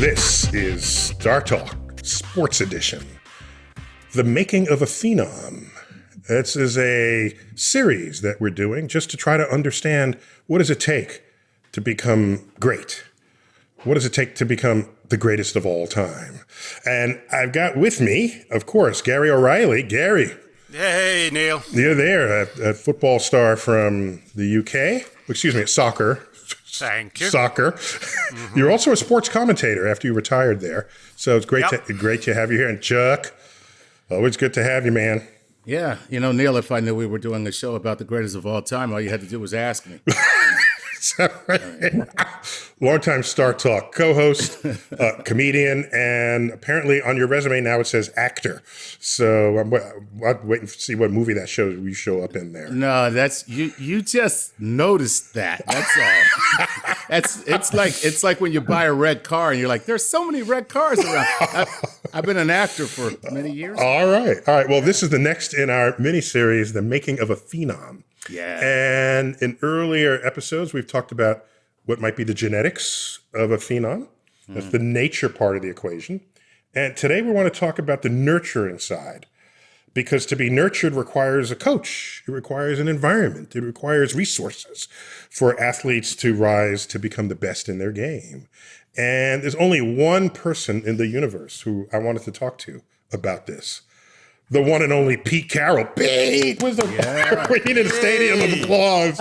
This is Star Talk, Sports Edition. The Making of a Phenom. This is a series that we're doing just to try to understand what does it take to become great? What does it take to become the greatest of all time? And I've got with me, of course, Gary O'Reilly. Gary. Hey, Neil. You're there, a football star from the UK. Excuse me, soccer. Thank you. Soccer. Mm-hmm. You're also a sports commentator after you retired there. So it's great to have you here. And Chuck, always good to have you, man. Yeah. You know, Neil, if I knew we were doing a show about the greatest of all time, all you had to do was ask me. Longtime Star Talk co-host, comedian, and apparently on your resume now it says actor. So I'm waiting to see what movie that shows you show up in there. No, that's you just noticed that. That's all. It's like when you buy a red car and you're like, there's so many red cars around. I've been an actor for many years. All right. Well, this is the next in our miniseries, The Making of a Phenom. Yeah. And in earlier episodes, we've talked about what might be the genetics of a phenom. That's the nature part of the equation. And today we want to talk about the nurturing side, because to be nurtured requires a coach. It requires an environment. It requires resources for athletes to rise to become the best in their game. And there's only one person in the universe who I wanted to talk to about this. The one and only Pete Carroll. Pete was we needed a stadium of applause.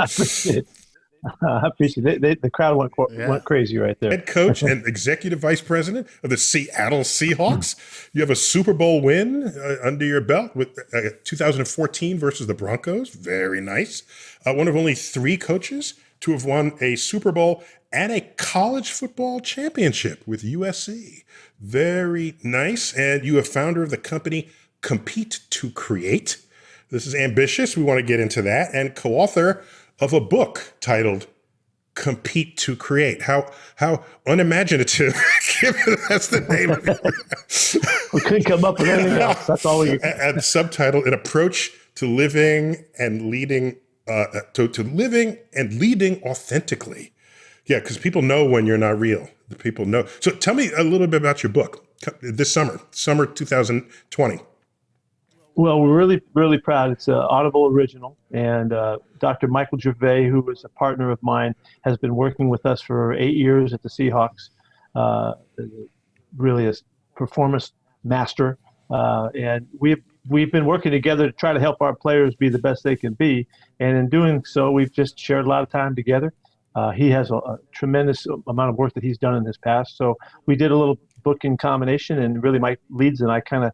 I appreciate it. The crowd went crazy right there. Head coach and executive vice president of the Seattle Seahawks. You have a Super Bowl win under your belt with 2014 versus the Broncos. Very nice. One of only 3 coaches to have won a Super Bowl and a college football championship with USC. Very nice. And you are founder of the company Compete to Create. This is ambitious. We want to get into that. And co-author of a book titled Compete to Create. How unimaginative. That's the name of it. We couldn't come up with anything else. That's all we. And subtitle: An Approach to Living and Leading to living and leading authentically. Yeah, because people know when you're not real. The people know. So tell me a little bit about your book this summer 2020. Well, we're really, really proud. It's an Audible original, and Dr. Michael Gervais, who is a partner of mine, has been working with us for 8 years at the Seahawks. Really a performance master, and we've been working together to try to help our players be the best they can be. And in doing so, we've just shared a lot of time together. He has a tremendous amount of work that he's done in his past. So we did a little book in combination, and really Mike leads, and I kind of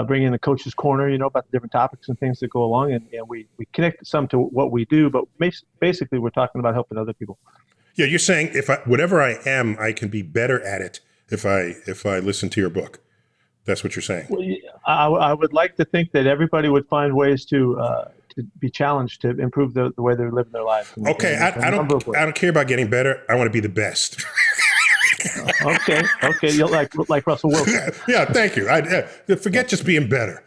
bring in the coach's corner, about the different topics and things that go along, and we connect some to what we do, but basically we're talking about helping other people. Yeah, you're saying whatever I am, I can be better at it if I listen to your book. That's what you're saying. Well, I would like to think that everybody would find ways to be challenged to improve the way they're living their lives. Okay, I don't care about getting better. I want to be the best. Okay, you're like Russell Wilson. Yeah, thank you. Forget just being better.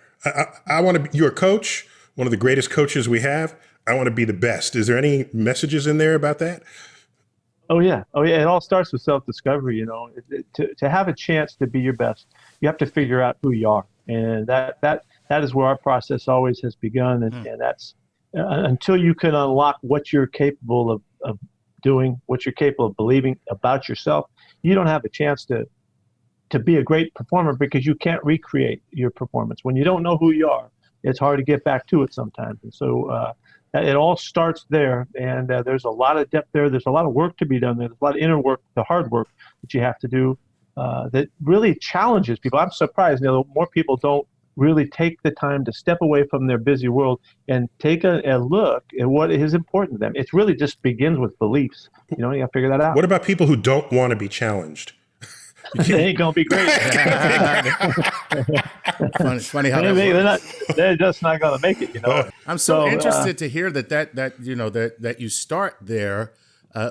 I want to be. You're a coach, one of the greatest coaches we have. I want to be the best. Is there any messages in there about that? Oh yeah. It all starts with self-discovery. To have a chance to be your best, you have to figure out who you are, and that is where our process always has begun. And that's until you can unlock what you're capable of doing, what you're capable of believing about yourself, you don't have a chance to be a great performer, because you can't recreate your performance. When you don't know who you are, it's hard to get back to it sometimes. And so it all starts there, and there's a lot of depth there. There's a lot of work to be done there. There's a lot of inner work, the hard work that you have to do that really challenges people. I'm surprised, more people don't really take the time to step away from their busy world and take a look at what is important to them. It really just begins with beliefs. You got to figure that out. What about people who don't want to be challenged? They ain't gonna be great. Funny how they're just not gonna make it. I'm so interested to hear that you start there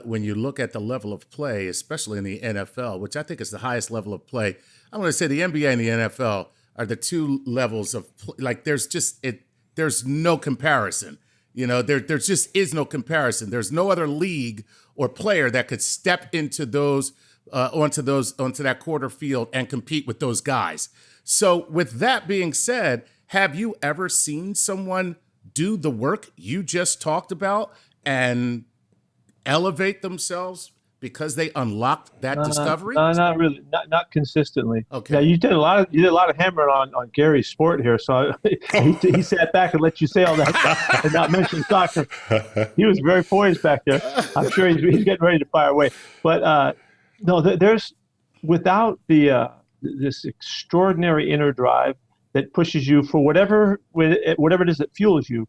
when you look at the level of play, especially in the NFL, which I think is the highest level of play. I'm going to say the NBA and the NFL are the two levels of there's no comparison. There just is no comparison. There's no other league or player that could step into those onto that quarter field and compete with those guys. So with that being said, have you ever seen someone do the work you just talked about and elevate themselves because they unlocked that discovery? Not really, not consistently. Okay. Yeah, you did a lot of hammering on Gary's sport here. So he sat back and let you say all that and not mention soccer. He was very poised back there. I'm sure he's getting ready to fire away. But no, there's without this extraordinary inner drive that pushes you for whatever it is that fuels you,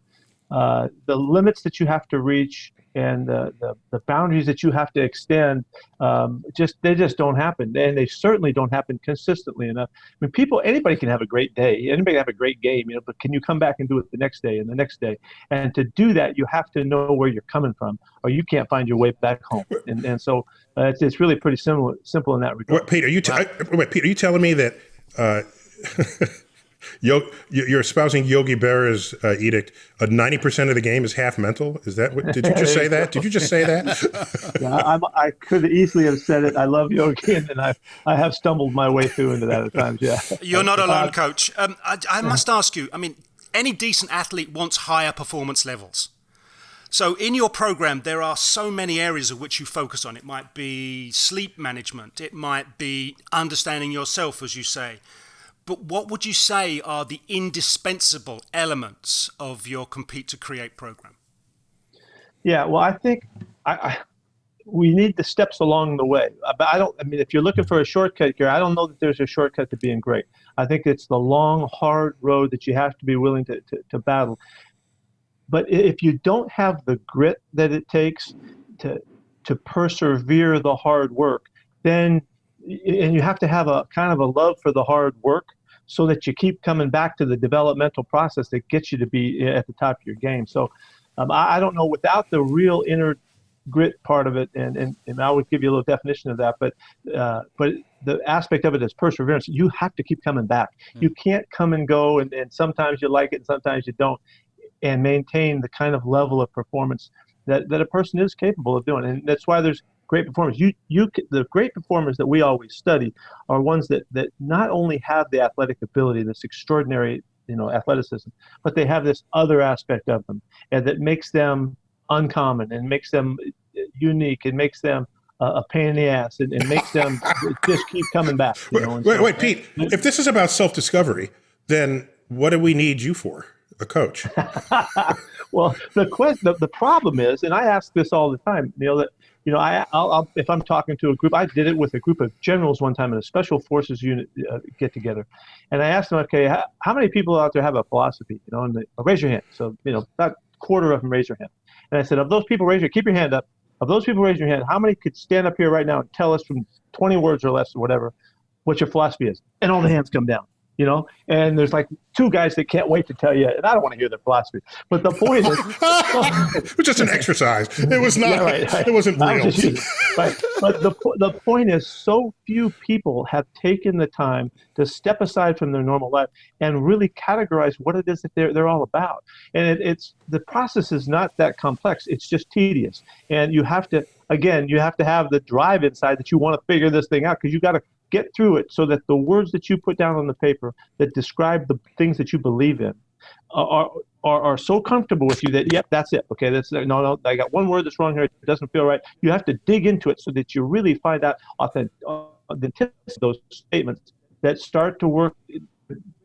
the limits that you have to reach and the boundaries that you have to extend, they just don't happen, and they certainly don't happen consistently enough. I mean, anybody can have a great day, anybody can have a great game, but can you come back and do it the next day and the next day? And to do that, you have to know where you're coming from, or you can't find your way back home. And so it's really pretty simple in that regard. Pete, are you telling me that you're espousing Yogi Berra's edict? 90% of the game is half mental. Is that what? Did you just say that? Did you just say that? Yeah, I could easily have said it. I love Yogi, and I have stumbled my way through into that at times. Yeah, you're not alone, Coach. I must ask you. I mean, any decent athlete wants higher performance levels. So in your program, there are so many areas of which you focus on. It might be sleep management. It might be understanding yourself, as you say. But what would you say are the indispensable elements of your Compete to Create program? Yeah, well, I think we need the steps along the way. But if you're looking for a shortcut here, I don't know that there's a shortcut to being great. I think it's the long, hard road that you have to be willing to battle. But if you don't have the grit that it takes to persevere the hard work, then, and you have to have a kind of a love for the hard work, so that you keep coming back to the developmental process that gets you to be at the top of your game. So I don't know, without the real inner grit part of it, and I would give you a little definition of that, but the aspect of it is perseverance. You have to keep coming back. You can't come and go, and sometimes you like it and sometimes you don't, and maintain the kind of level of performance that a person is capable of doing. And that's why there's great performers. The great performers that we always study are ones that not only have the athletic ability, this extraordinary, athleticism, but they have this other aspect of them, and that makes them uncommon and makes them unique and makes them a pain in the ass and makes them just keep coming back. Wait, Pete. If this is about self-discovery, then what do we need you for? A coach? Well, the problem is, and I ask this all the time, Neil, that I'll if I'm talking to a group, I did it with a group of generals one time in a special forces unit get together, and I asked them, okay, how many people out there have a philosophy? And they raise your hand. So about a quarter of them raise their hand, and I said, of those people, keep your hand up. Of those people raise your hand, how many could stand up here right now and tell us from 20 words or less or whatever what your philosophy is? And all the hands come down. And there's like two guys that can't wait to tell you, and I don't want to hear their philosophy. But the point is, it was just an exercise. It was not. Yeah, right. It wasn't real. But the point is, so few people have taken the time to step aside from their normal life and really categorize what it is that they're all about. And it's the process is not that complex. It's just tedious, and you have to have the drive inside that you want to figure this thing out, because you got to get through it so that the words that you put down on the paper that describe the things that you believe in are so comfortable with you that, yep, that's it. Okay, no, I got one word that's wrong here. It doesn't feel right. You have to dig into it so that you really find out authenticity of those statements that start to work,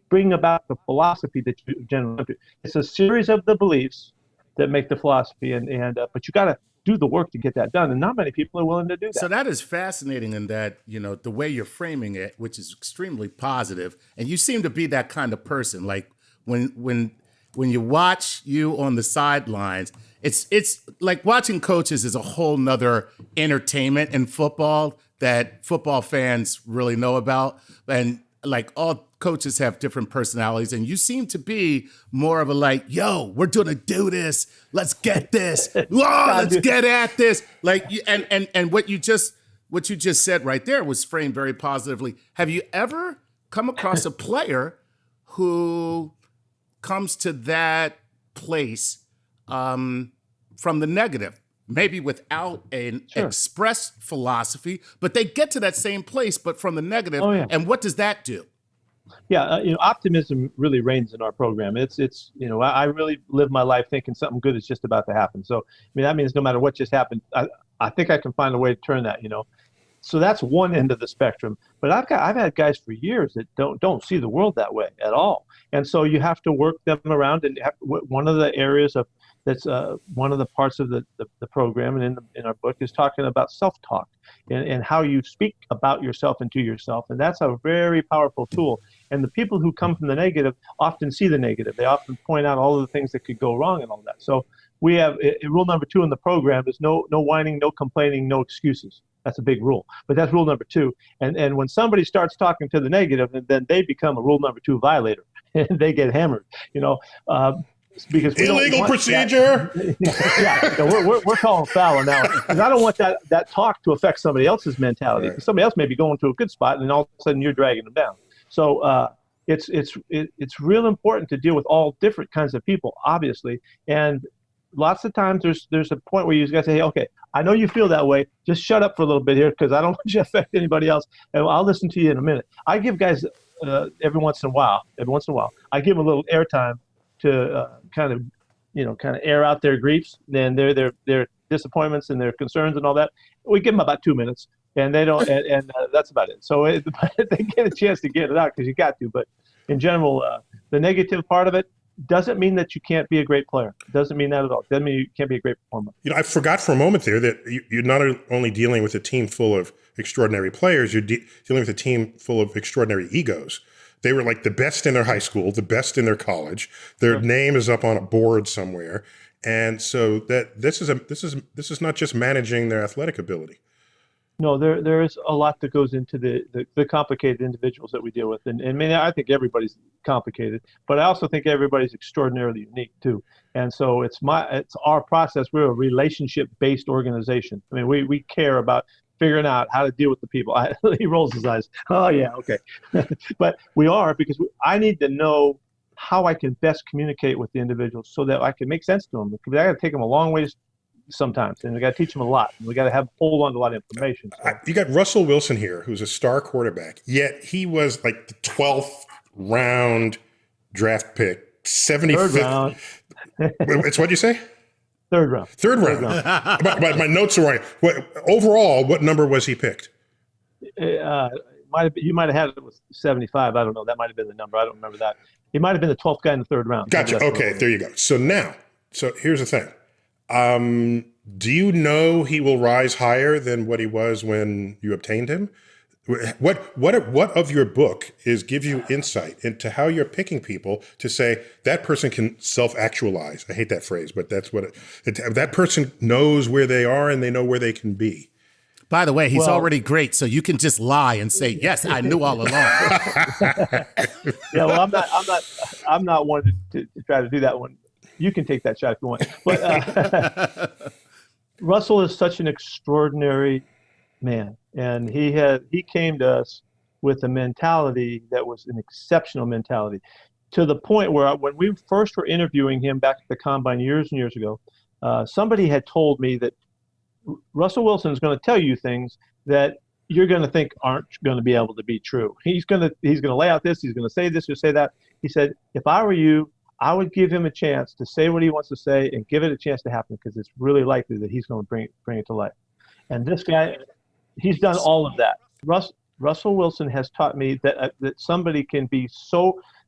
bring about the philosophy that you generally do. It's a series of the beliefs that make the philosophy, but you got to do the work to get that done, and not many people are willing to do that. So that is fascinating in that, the way you're framing it, which is extremely positive, and you seem to be that kind of person. Like when you watch you on the sidelines, it's like watching coaches is a whole nother entertainment in football that football fans really know about. And like all coaches have different personalities, and you seem to be more of a like, yo, we're gonna do this. Let's get this. Whoa, let's get at this. Like, and what you just said right there was framed very positively. Have you ever come across a player who comes to that place from the negative? maybe without an Sure. express philosophy, but they get to that same place, but from the negative. Oh, yeah. And what does that do? Yeah, optimism really reigns in our program. It's I really live my life thinking something good is just about to happen. So, I mean, that means no matter what just happened, I think I can find a way to turn that, So that's one end of the spectrum. But I've had guys for years that don't see the world that way at all. And so you have to work them around. And one of the areas that's one of the parts of the program and in our book is talking about self-talk and how you speak about yourself and to yourself. And that's a very powerful tool. And the people who come from the negative often see the negative. They often point out all of the things that could go wrong and all that. So we have rule number 2 in the program is no whining, no complaining, no excuses. That's a big rule. But that's rule number 2. And when somebody starts talking to the negative, then they become a rule number 2 violator. And they get hammered, because we illegal procedure. We're calling foul now, because I don't want that talk to affect somebody else's mentality. Right. Somebody else may be going to a good spot, and then all of a sudden you're dragging them down. So it's real important to deal with all different kinds of people, obviously. And lots of times there's a point where you got to say, hey, okay, I know you feel that way. Just shut up for a little bit here, because I don't want you to affect anybody else, and I'll listen to you in a minute. I give guys every once in a while, I give them a little airtime to kind of air out their griefs and their disappointments and their concerns and all that. We give them about 2 minutes, and they don't, and that's about it. So they get a chance to get it out because you got to. But in general, the negative part of it doesn't mean that you can't be a great player. It doesn't mean that at all. It doesn't mean you can't be a great performer. I forgot for a moment there that you're not only dealing with a team full of extraordinary players, you're dealing with a team full of extraordinary egos. They were like the best in their high school, the best in their college. Their name is up on a board somewhere, and so that this is not just managing their athletic ability. No, there is a lot that goes into the complicated individuals that we deal with, and I mean, I think everybody's complicated, but I also think everybody's extraordinarily unique too. And so it's our process. We're a relationship-based organization. I mean, we care about figuring out how to deal with the people. He rolls his eyes. Oh yeah, okay. But we are, because I need to know how I can best communicate with the individuals so that I can make sense to them. Because I got to take them a long ways sometimes, and we got to teach them a lot. And we got to hold on to a lot of information. So. You got Russell Wilson here, who's a star quarterback, yet he was like the 12th round draft pick, 75th. Third round. It's what'd you say? Third round. My notes are right. Overall, what number was he picked? You might have had it with 75. I don't know. That might have been the number. I don't remember that. He might have been the 12th guy in the third round. Gotcha. Okay, there you go. So here's the thing. Do you know he will rise higher than what he was when you obtained him? What of your book gives you insight into how you're picking people to say that person can self-actualize? I hate that phrase, but that's what that person knows where they are and they know where they can be. By the way, he's already great, so you can just lie and say, "Yes, I knew all along." Yeah, well, I'm not one to try to do that one. You can take that shot if you want. But Russell is such an extraordinary man, and he came to us with a mentality that was an exceptional mentality, to the point where when we first were interviewing him back at the Combine years and years ago, somebody had told me that Russell Wilson is going to tell you things that you're going to think aren't going to be able to be true. He's going to lay out this, he's going to say this or say that. He said, if I were you, I would give him a chance to say what he wants to say and give it a chance to happen, because it's really likely that he's going to bring it to life. And this guy, he's done all of that. Russell Wilson has taught me that somebody can be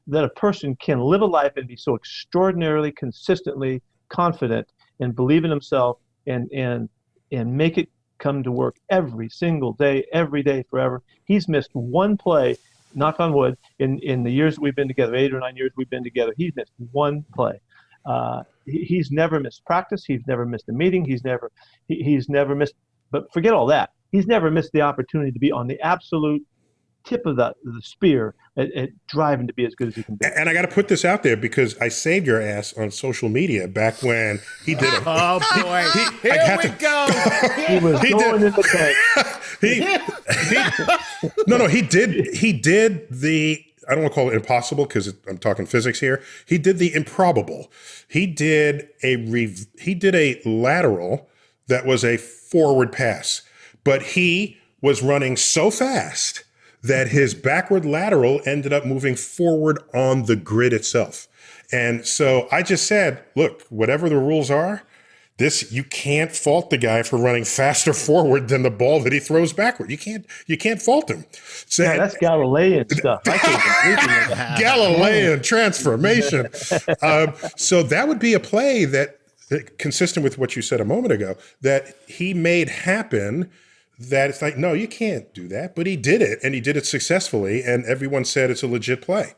that a person can live a life and be so extraordinarily, consistently confident and believe in himself and make it come to work every single day, every day, forever. He's missed one play, knock on wood, in the years that we've been together, 8 or 9 years we've been together. He's missed one play. He's never missed practice. He's never missed a meeting. He's never missed, but forget all that. He's never missed the opportunity to be on the absolute tip of the spear at driving to be as good as he can be. And I got to put this out there because I saved your ass on social media back when he did it. Oh boy! Here we go. He was going in the tank. He did the. I don't want to call it impossible because I'm talking physics here. He did the improbable. He did a lateral that was a forward pass, but he was running so fast that his backward lateral ended up moving forward on the grid itself. And so I just said, look, whatever the rules are, you can't fault the guy for running faster forward than the ball that he throws backward. You can't fault him. So, yeah, that's Galilean stuff. I can't believe it. Galilean transformation. So that would be a play that, consistent with what you said a moment ago, that he made happen. That it's like, no, you can't do that. But he did it, and he did it successfully, and everyone said it's a legit play.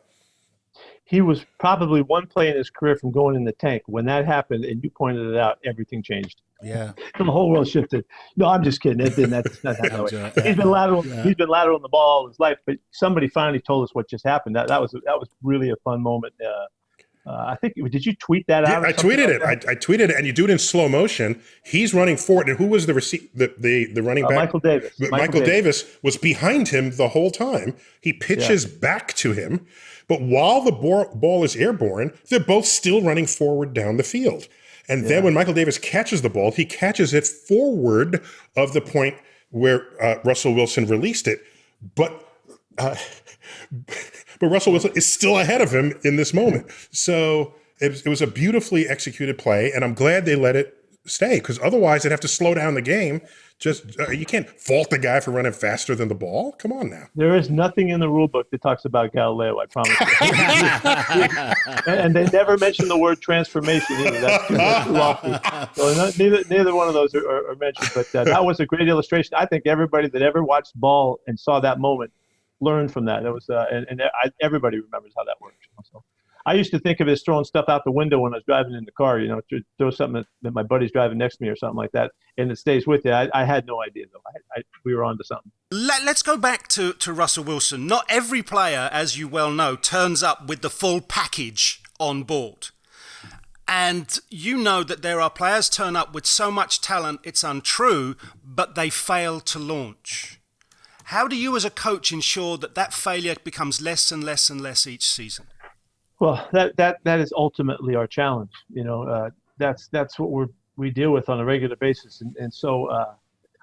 He was probably one play in his career from going in the tank. When that happened, and you pointed it out, everything changed. Yeah. The whole world shifted. No, I'm just kidding. That's not that way. He's been lateral. Yeah. He's been lateral in the ball all his life. But somebody finally told us what just happened. That was really a fun moment. I think, did you tweet that out? Yeah, I tweeted it. I tweeted it, and you do it in slow motion. He's running forward, and who was the running back? Michael Davis. Michael Davis was behind him the whole time. He pitches back to him, but while the ball is airborne, they're both still running forward down the field. And then when Michael Davis catches the ball, he catches it forward of the point where Russell Wilson released it, but Russell Wilson is still ahead of him in this moment. So it was a beautifully executed play, and I'm glad they let it stay, because otherwise they'd have to slow down the game. You can't fault the guy for running faster than the ball. Come on now. There is nothing in the rule book that talks about Galileo, I promise you. And they never mention the word transformation either. That's too lofty. So neither one of those are mentioned, but that was a great illustration. I think everybody that ever watched ball and saw that moment learned from that. It was, everybody remembers how that worked. So I used to think of it as throwing stuff out the window when I was driving in the car, to throw something that my buddy's driving next to me or something like that, and it stays with you. I had no idea, though. We were on to something. Let's go back to Russell Wilson. Not every player, as you well know, turns up with the full package on board. And you know that there are players turn up with so much talent it's untrue, but they fail to launch. How do you as a coach ensure that failure becomes less and less and less each season? Well, that is ultimately our challenge. That's what we deal with on a regular basis. And so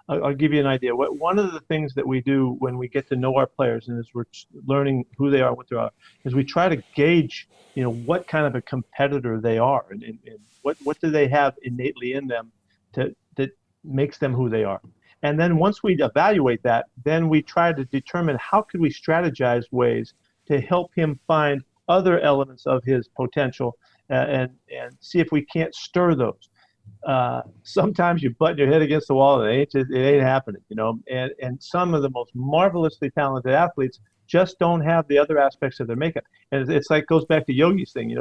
I'll give you an idea. One of the things that we do when we get to know our players, and as we're learning who they are, what they are, is we try to gauge, what kind of a competitor they are, and what do they have innately in them that makes them who they are. And then once we evaluate that, then we try to determine how could we strategize ways to help him find other elements of his potential and see if we can't stir those. Sometimes you butt your head against the wall and it ain't happening, and some of the most marvelously talented athletes just don't have the other aspects of their makeup. And it's like, goes back to Yogi's thing,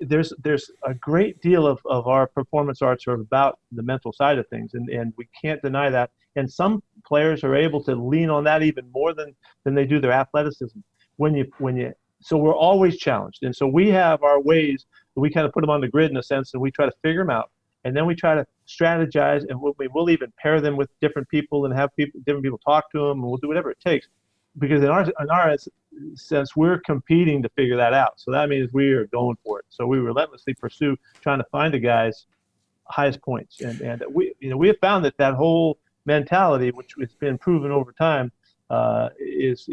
there's a great deal of our performance arts are about the mental side of things, and we can't deny that. And some players are able to lean on that even more than they do their athleticism. So we're always challenged, and so we have our ways that we kind of put them on the grid in a sense, and we try to figure them out, and then we try to strategize, and we'll even pair them with different people and have different people talk to them, and we'll do whatever it takes, because in our sense, we're competing to figure that out. So that means we are going for it. So we relentlessly pursue trying to find the guy's highest points. And we have found that whole mentality, which has been proven over time, is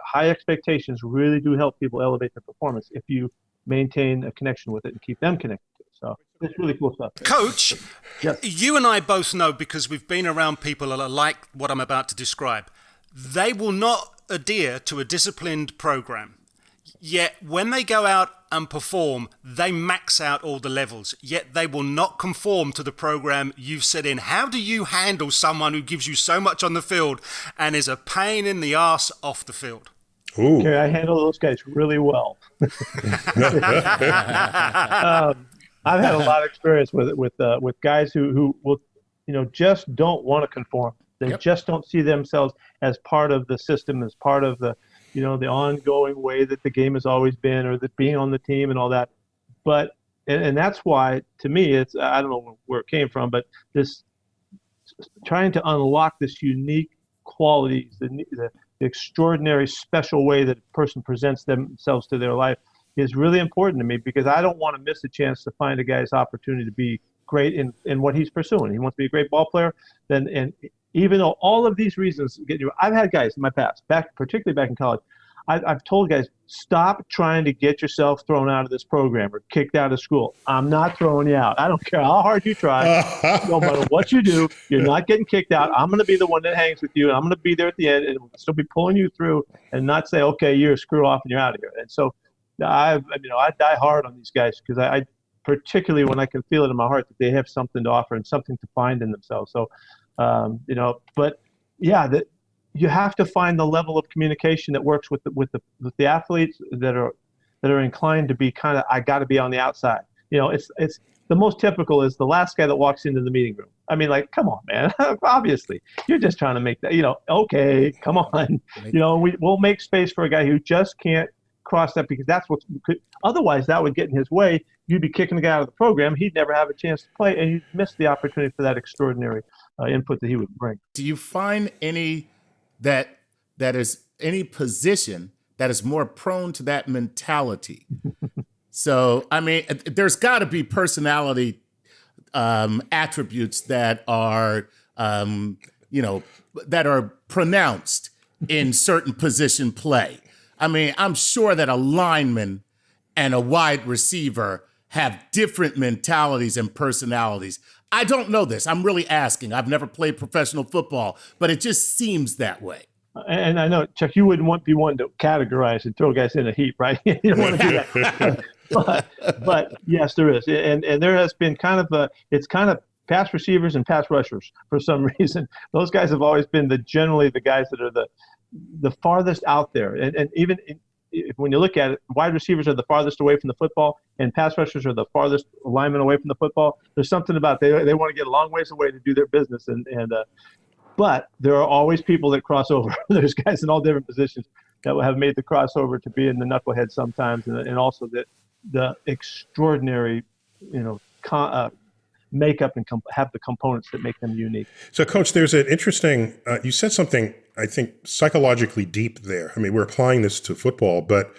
high expectations really do help people elevate their performance if you maintain a connection with it and keep them connected to it. So it's really cool stuff. Coach, yes. You and I both know, because we've been around people that are like what I'm about to describe, they will not adhere to a disciplined program. Yet when they go out and perform, they max out all the levels. Yet they will not conform to the program you've set in. How do you handle someone who gives you so much on the field and is a pain in the ass off the field? Ooh. Okay, I handle those guys really well. I've had a lot of experience with guys who will, just don't want to conform. They just don't see themselves as part of the system, as part of the, the ongoing way that the game has always been, or that being on the team and all that. But, and that's why, to me, it's, I don't know where it came from, but this trying to unlock this unique qualities, the extraordinary special way that a person presents themselves to their life is really important to me, because I don't want to miss a chance to find a guy's opportunity to be great in what he's pursuing. He wants to be a great ball player. Then, and even though all of these reasons get you, I've had guys in my past, particularly back in college, I've told guys, stop trying to get yourself thrown out of this program or kicked out of school. I'm not throwing you out. I don't care how hard you try. No matter what you do, you're not getting kicked out. I'm going to be the one that hangs with you, and I'm going to be there at the end and still be pulling you through and not say, okay, you're screw off and you're out of here. And so I die hard on these guys because I particularly when I can feel it in my heart that they have something to offer and something to find in themselves. So, but yeah, that you have to find the level of communication that works with the athletes that are inclined to be kind of, I got to be on the outside. It's the most typical is the last guy that walks into the meeting room. I mean, like, come on, man. Obviously, you're just trying to make that. Okay, come on. We'll make space for a guy who just can't cross that because that's otherwise that would get in his way. You'd be kicking the guy out of the program. He'd never have a chance to play, and you'd miss the opportunity for that extraordinary input that he would bring. Do you find any that is any position that is more prone to that mentality? So, I mean, there's got to be personality attributes that are, that are pronounced in certain position play. I mean, I'm sure that a lineman and a wide receiver have different mentalities and personalities. I don't know this. I'm really asking. I've never played professional football, but it just seems that way. And I know, Chuck, you wouldn't be one to categorize and throw guys in a heap, right? You don't want to do that. but yes, there is. And there has been it's kind of pass receivers and pass rushers for some reason. Those guys have always been generally the guys that are the farthest out there. And even when you look at it, wide receivers are the farthest away from the football, and pass rushers are the farthest linemen away from the football. There's something about they want to get a long ways away to do their business, but there are always people that cross over. There's guys in all different positions that have made the crossover to be in the knucklehead sometimes, and also the extraordinary, makeup and have the components that make them unique. So, Coach, there's an interesting. You said something I think psychologically deep there. I mean, we're applying this to football, but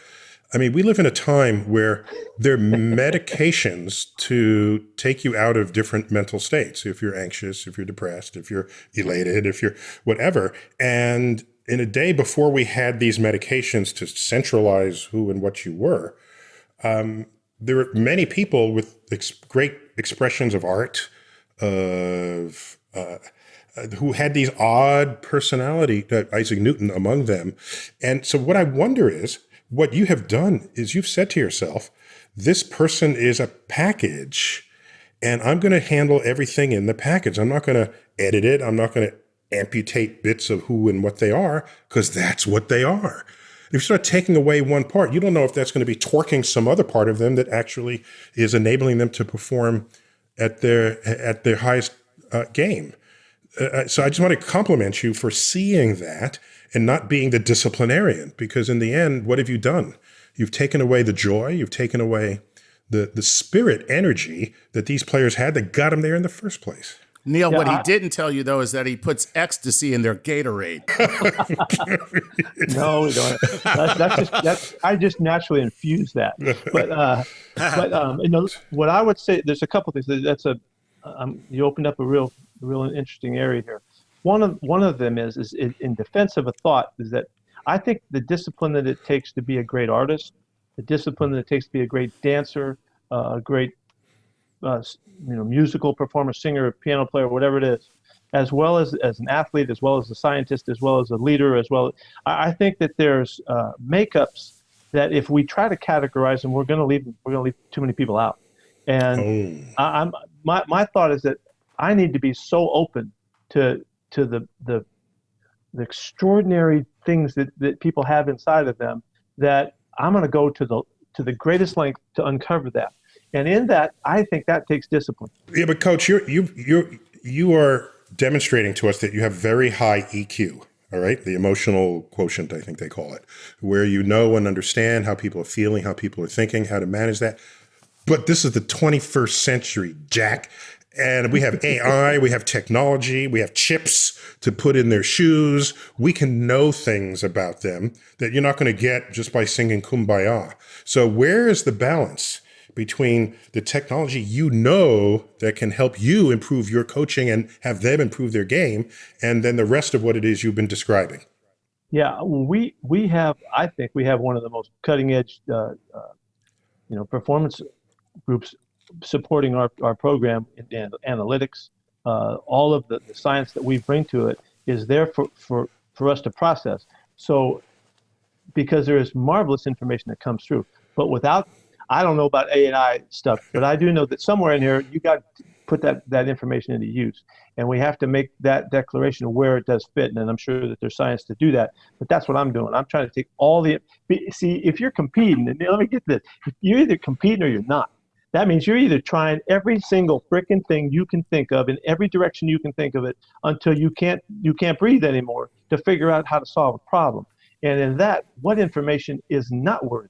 I mean, we live in a time where there are medications to take you out of different mental states. If you're anxious, if you're depressed, if you're elated, if you're whatever. And in a day before we had these medications to centralize who and what you were, there were many people with great expressions of art, who had these odd personality, Isaac Newton among them. And so what I wonder is, what you have done is you've said to yourself, this person is a package, and I'm going to handle everything in the package. I'm not going to edit it. I'm not going to amputate bits of who and what they are, because that's what they are. If you start taking away one part, you don't know if that's going to be torquing some other part of them that actually is enabling them to perform at their highest game. So I just want to compliment you for seeing that and not being the disciplinarian, because in the end, what have you done? You've taken away the joy. You've taken away the spirit energy that these players had that got them there in the first place. Neil, what he didn't tell you, though, is that he puts ecstasy in their Gatorade. No, we don't. I just naturally infuse that. But what I would say, there's a couple things. You opened up a real interesting area here. One of them is in defense of a thought, is that I think the discipline that it takes to be a great artist, the discipline that it takes to be a great dancer, a great musical performer, singer, piano player, whatever it is, as well as an athlete, as well as a scientist, as well as a leader, I think that there's makeups that if we try to categorize them, we're going to leave too many people out. And my thought is that I need to be so open to the extraordinary things that people have inside of them that I'm going to go to the greatest length to uncover that. And in that, I think that takes discipline. Yeah, but Coach, you are demonstrating to us that you have very high EQ. All right, the emotional quotient, I think they call it, where you know and understand how people are feeling, how people are thinking, how to manage that. But this is the 21st century, Jack. And we have AI, we have technology, we have chips to put in their shoes. We can know things about them that you're not going to get just by singing Kumbaya. So where is the balance between the technology you know that can help you improve your coaching and have them improve their game, and then the rest of what it is you've been describing? Yeah, we have. I think we have one of the most cutting edge, performance groups supporting our program in analytics. All of the science that we bring to it is there for us to process. So, because there is marvelous information that comes through, but without, I don't know about AI stuff, but I do know that somewhere in here you got to put that information into use, and we have to make that declaration of where it does fit. And I'm sure that there's science to do that, but that's what I'm doing. I'm trying to take see, if you're competing, and let me get this, you're either competing or you're not. That means you're either trying every single freaking thing you can think of in every direction you can think of it until you can't breathe anymore to figure out how to solve a problem. And in that, what information is not worthy?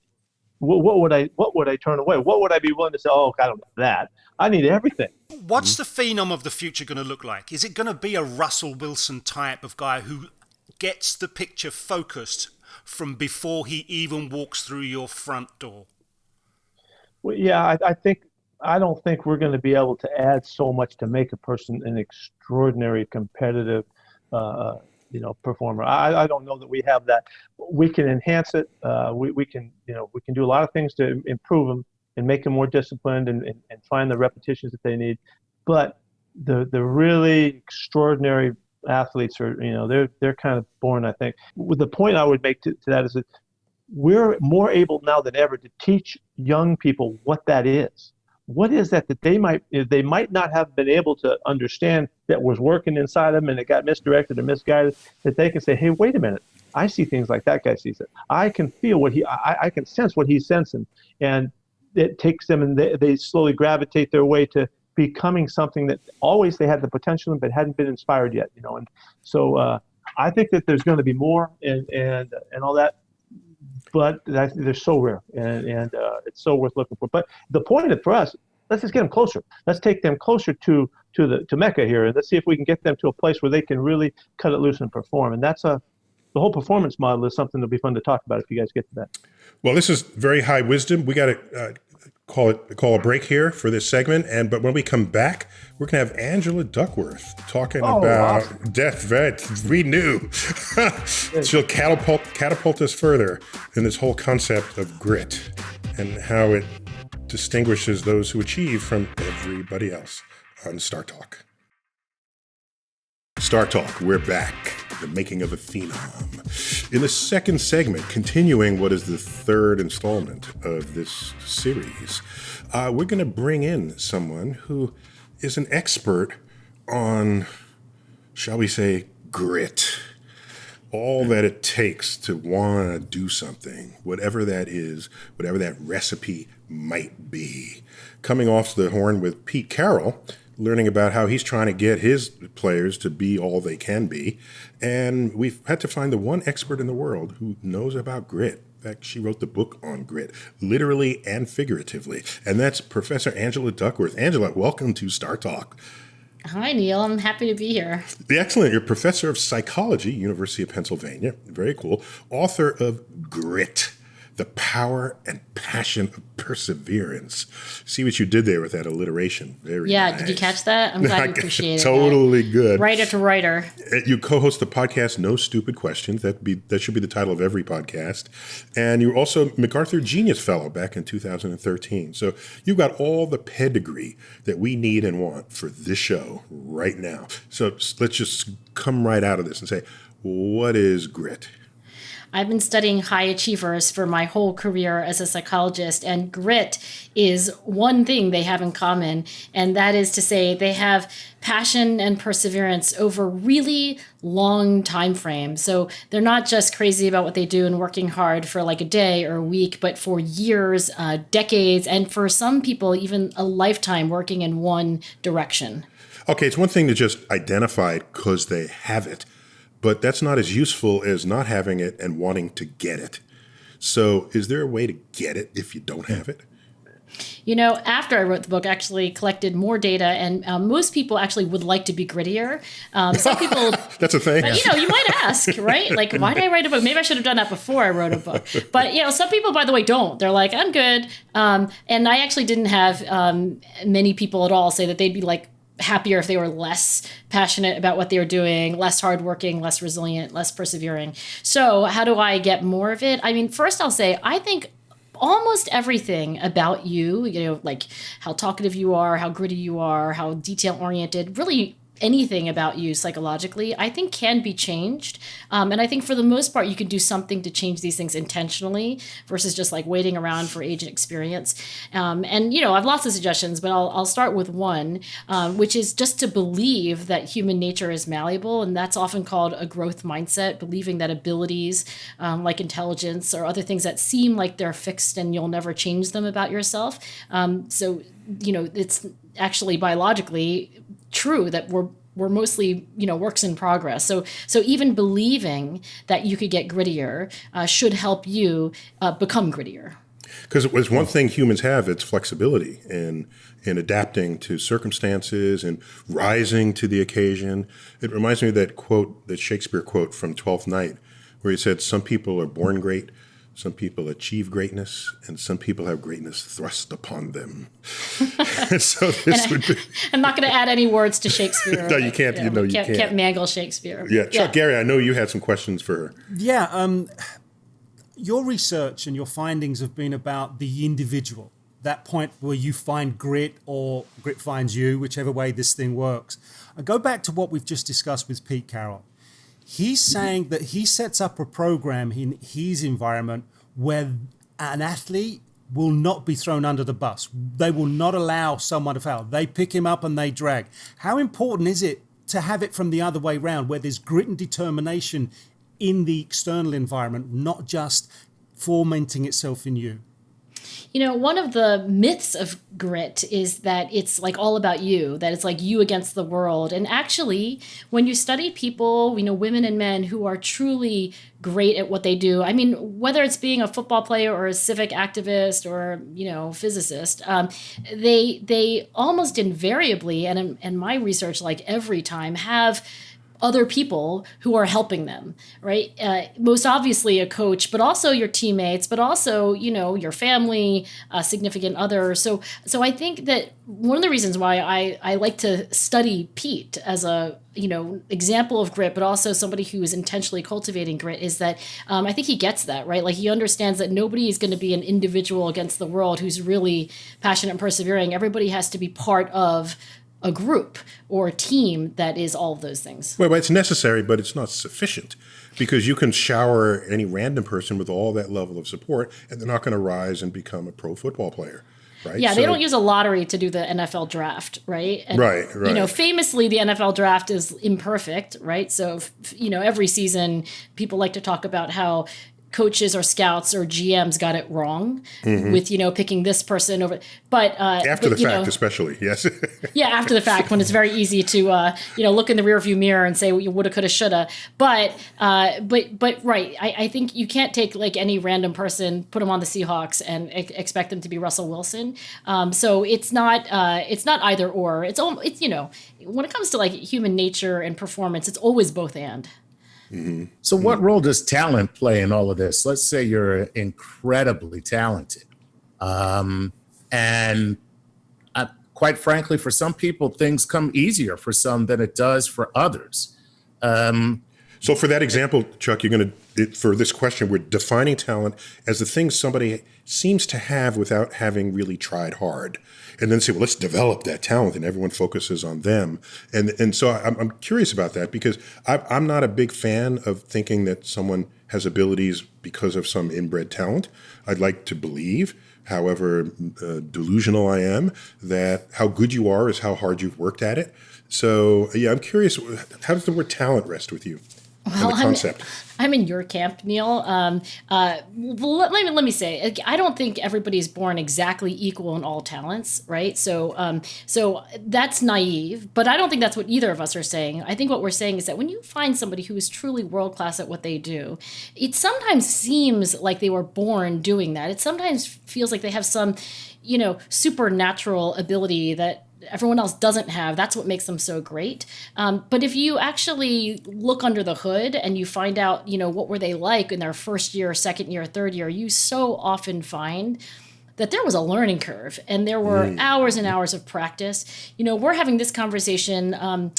What would I turn away? What would I be willing to say? Oh, I don't know that. I need everything. What's the phenom of the future going to look like? Is it going to be a Russell Wilson type of guy who gets the picture focused from before he even walks through your front door? Well, yeah, I don't think we're going to be able to add so much to make a person an extraordinary competitive, performer. I don't know that we have that. We can enhance it. We can do a lot of things to improve them and make them more disciplined and find the repetitions that they need. But the really extraordinary athletes are, they're kind of born, I think. The point I would make to that is that we're more able now than ever to teach young people what that is. What is that they might not have been able to understand that was working inside them and it got misdirected or misguided, that they can say, hey, wait a minute, I see things like that guy sees it. I can feel I can sense what he's sensing. And it takes them and they slowly gravitate their way to becoming something that always they had the potential in but hadn't been inspired yet, And so I think that there's going to be more and all that. But they're so rare, and it's so worth looking for. But the point for us, let's just get them closer. Let's take them closer to Mecca here, and let's see if we can get them to a place where they can really cut it loose and perform. And that's the whole performance model is something that'll be fun to talk about if you guys get to that. Well, this is very high wisdom. We got to call a break here for this segment, but when we come back, we're going to have Angela Duckworth talking about awesome. death. We knew she'll catapult us further in this whole concept of grit and how it distinguishes those who achieve from everybody else on Star Talk. Star Talk, we're back. The making of a phenom. In the second segment, continuing what is the third installment of this series, we're going to bring in someone who is an expert on, shall we say, grit. All that it takes to want to do something, whatever that is, whatever that recipe might be. Coming off the horn with Pete Carroll, learning about how he's trying to get his players to be all they can be. And we've had to find the one expert in the world who knows about grit. In fact, she wrote the book on grit, literally and figuratively. And that's Professor Angela Duckworth. Angela, welcome to Star Talk. Hi, Neil. I'm happy to be here. Excellent. You're professor of psychology, University of Pennsylvania. Very cool. Author of Grit, The Power and Passion of Perseverance. See what you did there with that alliteration. Very nice. Did you catch that? I'm glad you appreciated it. Totally good. Writer to writer. You co-host the podcast No Stupid Questions. That should be the title of every podcast. And you're also MacArthur Genius Fellow back in 2013. So you've got all the pedigree that we need and want for this show right now. So let's just come right out of this and say, what is grit? I've been studying high achievers for my whole career as a psychologist, and grit is one thing they have in common, and that is to say they have passion and perseverance over really long time frames. So they're not just crazy about what they do and working hard for like a day or a week, but for years, decades, and for some people, even a lifetime working in one direction. Okay, it's one thing to just identify it because they have it. But that's not as useful as not having it and wanting to get it. So is there a way to get it if you don't have it? After I wrote the book, I actually collected more data, and most people actually would like to be grittier. Some people... That's a thing. But, you might ask, right? Like, why did I write a book? Maybe I should have done that before I wrote a book. But, some people, by the way, don't. They're like, I'm good. And I actually didn't have many people at all say that they'd be like, happier if they were less passionate about what they were doing, less hardworking, less resilient, less persevering. So how do I get more of it? I mean, first I'll say, I think almost everything about you, like how talkative you are, how gritty you are, how detail oriented, really anything about you psychologically, I think can be changed. And I think for the most part, you can do something to change these things intentionally versus just like waiting around for age and experience. And, I've lots of suggestions, but I'll start with one, which is just to believe that human nature is malleable. And that's often called a growth mindset, believing that abilities like intelligence or other things that seem like they're fixed and you'll never change them about yourself. It's actually biologically true that we're mostly works in progress. So even believing that you could get grittier should help you become grittier. Because it was one thing humans have, it's flexibility in adapting to circumstances and rising to the occasion. It reminds me of that Shakespeare quote from Twelfth Night, where he said, "Some people are born great, some people achieve greatness, and some people have greatness thrust upon them." So this would be... I'm not going to add any words to Shakespeare. No, you can't. You can't. Can't mangle Shakespeare. Yeah, Chuck, Gary, I know you had some questions for her. Yeah, your research and your findings have been about the individual, that point where you find grit or grit finds you, whichever way this thing works. I go back to what we've just discussed with Pete Carroll. He's saying that he sets up a program in his environment where an athlete will not be thrown under the bus. They will not allow someone to fail. They pick him up and they drag. How important is it to have it from the other way around, where there's grit and determination in the external environment, not just fomenting itself in you? One of the myths of grit is that it's like all about you, that it's like you against the world. And actually, when you study people, women and men who are truly great at what they do, I mean, whether it's being a football player or a civic activist or, physicist, they almost invariably, and in my research, like every time, have other people who are helping them, right? Most obviously a coach, but also your teammates, but also, your family, a significant other. So I think that one of the reasons why I like to study Pete as a, example of grit, but also somebody who is intentionally cultivating grit is that I think he gets that, right? Like he understands that nobody is going to be an individual against the world who's really passionate and persevering. Everybody has to be part of a group or a team that is all of those things. Well, it's necessary, but it's not sufficient, because you can shower any random person with all that level of support and they're not going to rise and become a pro football player. Right? Yeah, they don't use a lottery to do the NFL draft, right? And, right. Famously, the NFL draft is imperfect, right? So, every season, people like to talk about how coaches or scouts or GMs got it wrong with, picking this person over. But after the fact, especially, yes. Yeah, after the fact, when it's very easy to, look in the rearview mirror and say, well, you woulda, coulda, shoulda. But right, I think you can't take like any random person, put them on the Seahawks, and expect them to be Russell Wilson. So it's not either or. It's when it comes to like human nature and performance, it's always both and. Mm-hmm. So what role does talent play in all of this? Let's say you're incredibly talented. And quite frankly, for some people, things come easier for some than it does for others. So for that example, Chuck, for this question, we're defining talent as the thing somebody seems to have without having really tried hard. And then say, well, let's develop that talent, and everyone focuses on them. And so I'm curious about that, because I'm not a big fan of thinking that someone has abilities because of some inbred talent. I'd like to believe, however delusional I am, that how good you are is how hard you've worked at it. So, yeah, I'm curious, how does the word talent rest with you? Well, the concept. I'm in your camp, Neil. Let me say, I don't think everybody's born exactly equal in all talents, right? So that's naive, but I don't think that's what either of us are saying. I think what we're saying is that when you find somebody who is truly world class at what they do, it sometimes seems like they were born doing that. It sometimes feels like they have some supernatural ability that everyone else doesn't have. That's what makes them so great. But if you actually look under the hood and you find out, what were they like in their first year, second year, third year, you so often find that there was a learning curve and there were hours and hours of practice. We're having this conversation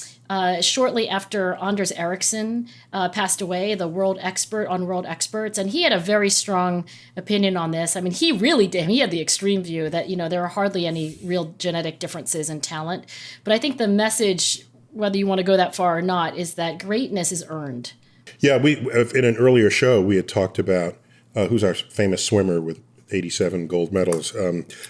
shortly after Anders Ericsson passed away, the world expert on world experts. And he had a very strong opinion on this. I mean, he really did. He had the extreme view that, there are hardly any real genetic differences in talent. But I think the message, whether you want to go that far or not, is that greatness is earned. Yeah, we in an earlier show, we had talked about who's our famous swimmer with 87 gold medals,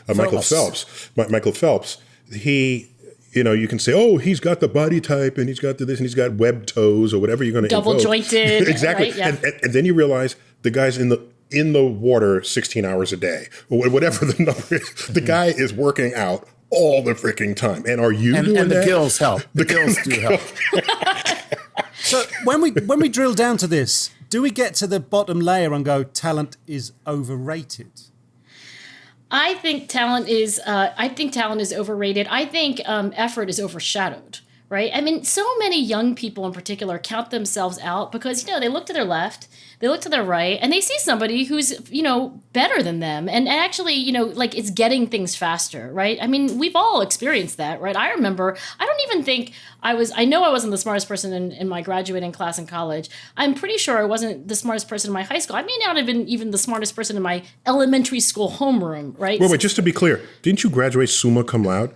Michael Phelps. Michael Phelps, he, you can say, oh, he's got the body type and he's got this and he's got webbed toes or whatever you're going to double jointed. Exactly. Right? Yeah. And then you realize the guy's in the water 16 hours a day or whatever the number is. The guy is working out all the freaking time. And are you doing and that? the gills help. The gills do help. So when we drill down to this, do we get to the bottom layer and go, talent is overrated? I think talent is overrated. I think effort is overshadowed, right? I mean, so many young people in particular count themselves out because, they look to their left, they look to their right, and they see somebody who's, better than them. And actually, it's getting things faster, right? I mean, we've all experienced that, right? I remember, I don't even think I know I wasn't the smartest person in my graduating class in college. I'm pretty sure I wasn't the smartest person in my high school. I may not have been even the smartest person in my elementary school homeroom, right? Wait, just to be clear, didn't you graduate summa cum laude?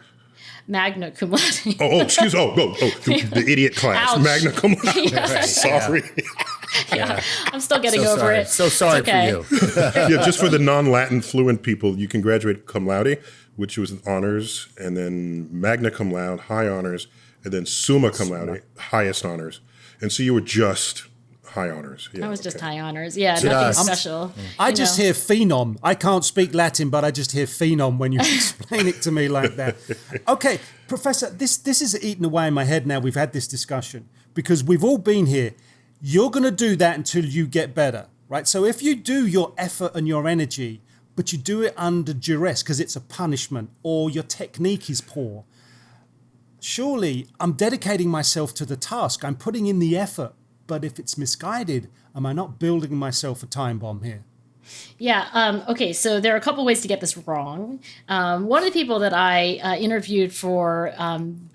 Magna cum laude. The idiot class. Ouch. Magna cum laude. Yeah. Sorry. Yeah, I'm still getting over it. So sorry for you. Yeah, just for the non-Latin fluent people, you can graduate cum laude, which was honors, and then magna cum laude, high honors, and then summa cum laude, highest honors. And so you were just high honors. Yeah, I was just high honors. Yeah, nothing special. I just hear phenom. I can't speak Latin, but I just hear phenom when you explain it to me like that. Okay, Professor, this is eating away in my head now. We've had this discussion because we've all been here. You're going to do that until you get better, right? So if you do your effort and your energy, but you do it under duress because it's a punishment or your technique is poor, surely I'm dedicating myself to the task. I'm putting in the effort. But if it's misguided, am I not building myself a time bomb here? Yeah. Okay. So there are a couple ways to get this wrong. One of the people that I interviewed for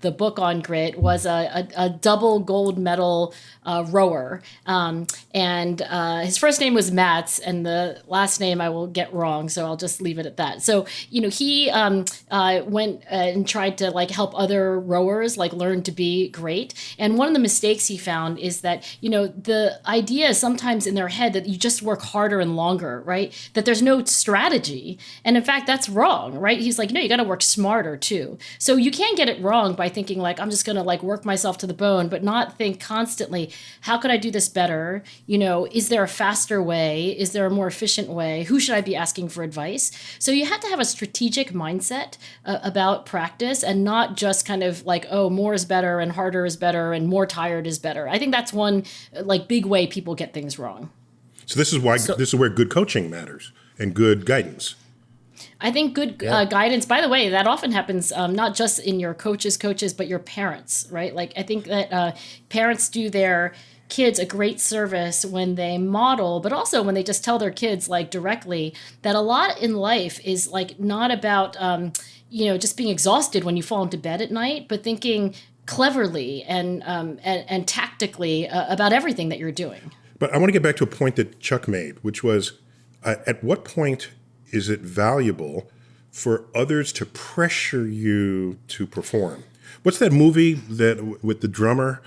the book on grit was a double gold medal rower. And his first name was Mats, and the last name I will get wrong. So I'll just leave it at that. So, he went and tried to help other rowers learn to be great. And one of the mistakes he found is that, the idea is sometimes in their head that you just work harder and longer, right? That there's no strategy. And in fact, that's wrong, right? He's like, no, you got to work smarter too. So you can't get it wrong by thinking I'm just going to work myself to the bone, but not think constantly, how could I do this better? Is there a faster way? Is there a more efficient way? Who should I be asking for advice? So you have to have a strategic mindset about practice and not just kind of more is better and harder is better and more tired is better. I think that's one big way people get things wrong. So this is where good coaching matters and good guidance. I think good guidance, by the way, that often happens not just in your coaches, but your parents, right? I think that parents do their kids a great service when they model, but also when they just tell their kids directly that a lot in life is not about, just being exhausted when you fall into bed at night, but thinking cleverly and tactically about everything that you're doing. But I want to get back to a point that Chuck made, which was at what point is it valuable for others to pressure you to perform? What's that movie that with the drummer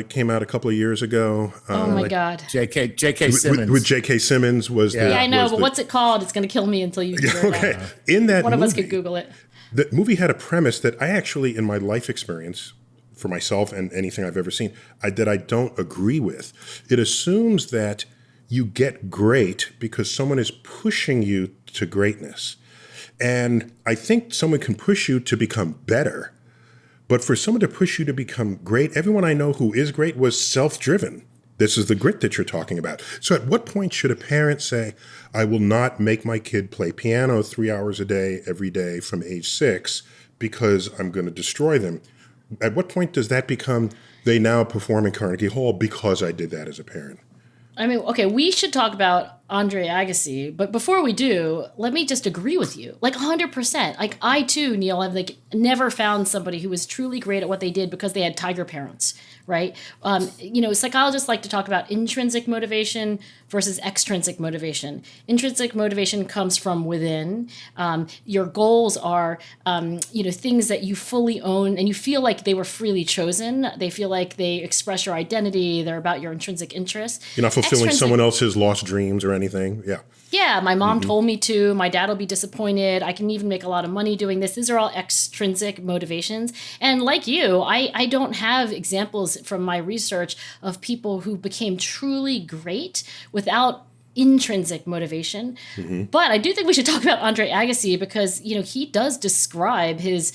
came out a couple of years ago? Oh my God. J.K. Simmons. With J.K. Simmons was yeah, I know, but what's it called? It's going to kill me until you figure it out. In that one movie, of us could Google it. The movie had a premise that I actually, in my life experience, for myself and anything I've ever seen, that I don't agree with. It assumes that you get great because someone is pushing you to greatness. And I think someone can push you to become better. But for someone to push you to become great, everyone I know who is great was self-driven. This is the grit that you're talking about. So at what point should a parent say, I will not make my kid play piano 3 hours a day, every day from age 6 because I'm going to destroy them? At what point does that become they now perform in Carnegie Hall because I did that as a parent? I mean, okay, we should talk about Andre Agassi, but before we do, let me just agree with you, like 100%. Like I too, Neil, have like never found somebody who was truly great at what they did because they had tiger parents, right? Psychologists like to talk about intrinsic motivation versus extrinsic motivation. Intrinsic motivation comes from within. Your goals are, things that you fully own and you feel like they were freely chosen. They feel like they express your identity. They're about your intrinsic interests. You're not fulfilling someone else's lost dreams or anything. Yeah. Yeah, my mom told me to. My dad will be disappointed. I can even make a lot of money doing this. These are all extrinsic motivations. And like you, I don't have examples from my research of people who became truly great without intrinsic motivation. But I do think we should talk about Andre Agassi because, he does describe his